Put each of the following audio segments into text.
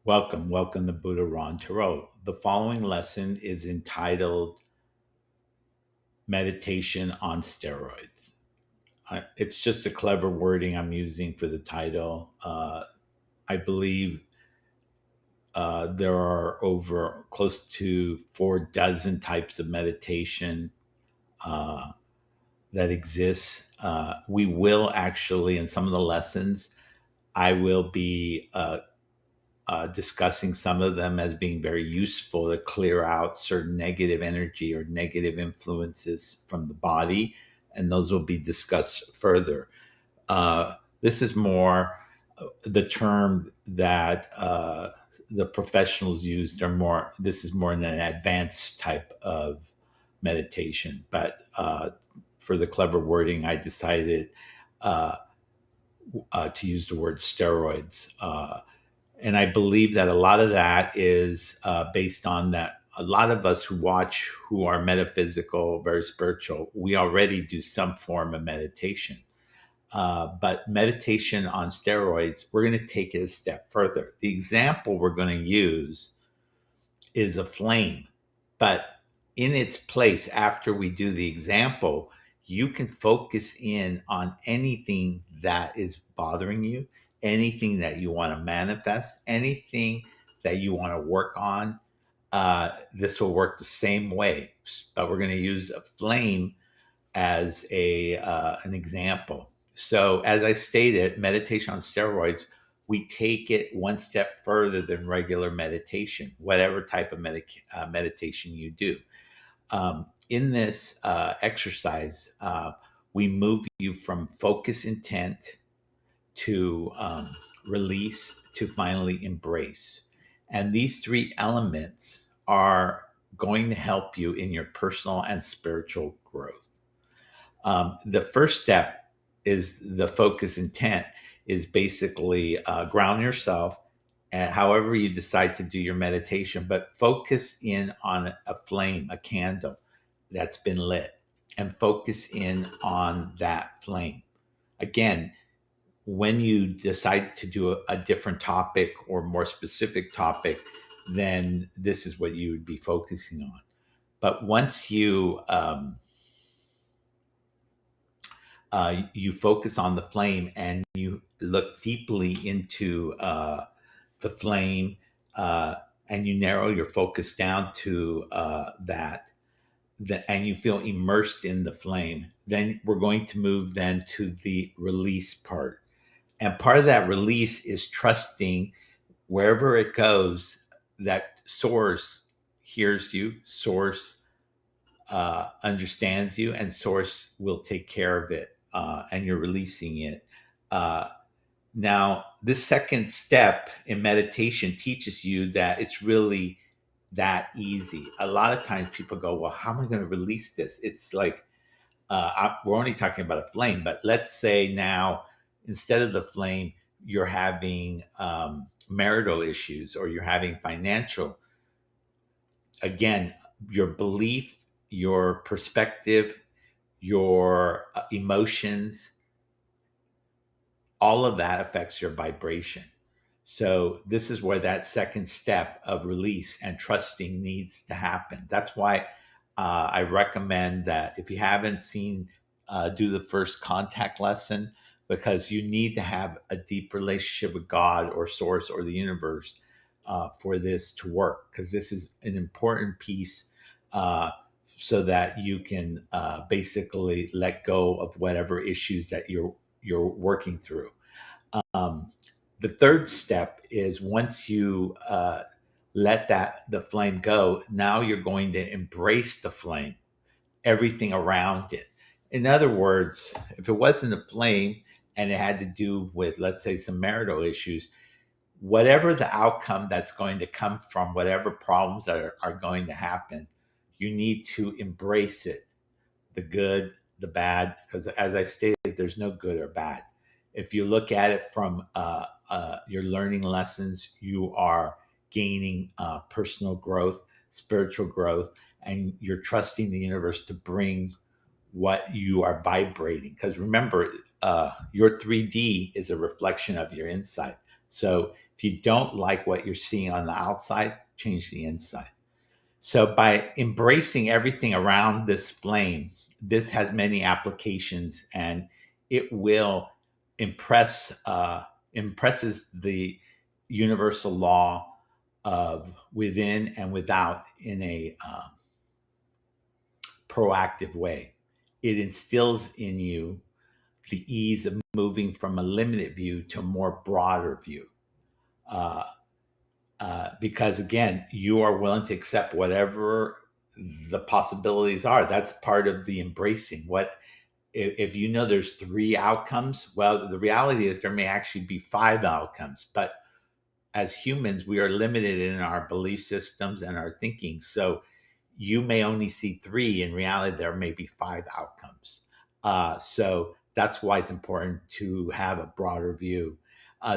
Welcome to Buddha Ron Tarot. The following lesson is entitled Meditation on Steroids. It's just a clever wording I'm using for the title. I believe there are over close to 4 dozen types of meditation uh, that exist. We will actually, in some of the lessons, I will be discussing some of them as being very useful to clear out certain negative energy or negative influences from the body, and those will be discussed further. This is more the term that the professionals use. They're more. This is more an advanced type of meditation, but for the clever wording, I decided uh, to use the word steroids. And I believe that a lot of that is based on that. A lot of us who watch, who are metaphysical, very spiritual, we already do some form of meditation. But meditation on steroids, we're going to take it a step further. The example we're going to use is a flame. But in its place, after we do the example, you can focus in on anything that is bothering you, anything that you want to manifest, anything that you want to work on. This will work the same way, but we're going to use a flame as a an example. So, as I stated, meditation on steroids, we take it one step further than regular meditation, whatever type of meditation you do. In this exercise, we move you from focus intent to release to finally embrace. And these three elements are going to help you in your personal and spiritual growth. The first step is the focus intent is basically ground yourself and however you decide to do your meditation, but focus in on a flame, a candle that's been lit, and focus in on that flame. Again, when you decide to do a different topic or more specific topic, then this is what you would be focusing on. But once you focus on the flame and you look deeply into the flame, uh, and you narrow your focus down to and you feel immersed in the flame, then we're going to move then to the release part. And part of that release is trusting wherever it goes that source hears you, source understands you, and source will take care of it, and you're releasing it. Uh, Now, this second step in meditation teaches you that it's really that easy. A lot of times people go, well, how am I going to release this? It's like, we're only talking about a flame, but let's say now, instead of the flame, you're having marital issues or you're having financial. Again, your belief, your perspective, your emotions, all of that affects your vibration. So this is where that second step of release and trusting needs to happen. That's why I recommend that if you haven't seen, do the first contact lesson, because you need to have a deep relationship with God or Source or the universe for this to work. Because this is an important piece, so that you can basically let go of whatever issues that you're working through. Um, the third step is once you let the flame go, now you're going to embrace the flame, everything around it. In other words, if it wasn't a flame and it had to do with, let's say, some marital issues, whatever the outcome that's going to come from whatever problems that are going to happen, you need to embrace it, the good, the bad, because as I stated, there's no good or bad. If you look at it from your learning lessons, you are gaining personal growth, spiritual growth, and you're trusting the universe to bring what you are vibrating. Because remember, your 3D is a reflection of your inside. So If you don't like what you're seeing on the outside, change the inside. So by embracing everything around this flame, this has many applications, and it will impresses the universal law of within and without in a proactive way. It instills in you the ease of moving from a limited view to a more broader view. Uh, because again, you are willing to accept whatever the possibilities are. That's part of the embracing. What if you know there's three outcomes? Well, the reality is there may actually be five outcomes, but as humans, we are limited in our belief systems and our thinking. So you may only see three. In reality, there may be five outcomes. So that's why it's important to have a broader view.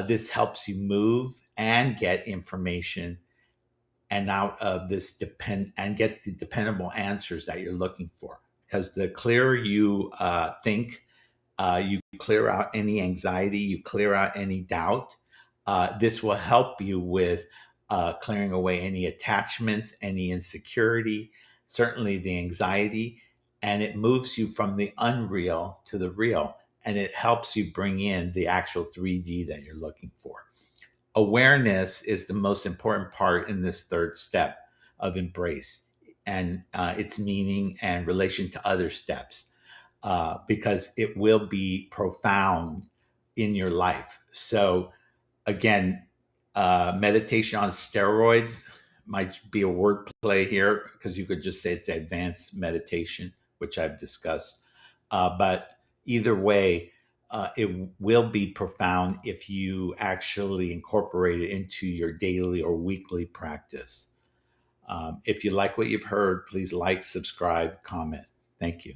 This helps you move and get information and out of this and get the dependable answers that you're looking for. Because the clearer you think, you clear out any anxiety, you clear out any doubt. This will help you with clearing away any attachments, any insecurity, certainly the anxiety, and it moves you from the unreal to the real, and it helps you bring in the actual 3D that you're looking for. Awareness is the most important part in this third step of embrace and its meaning and relation to other steps, because it will be profound in your life. So, again, meditation on steroids might be a word play here because you could just say it's advanced meditation, which I've discussed. But either way, it will be profound if you actually incorporate it into your daily or weekly practice. If you like what you've heard, please like, subscribe, comment. Thank you.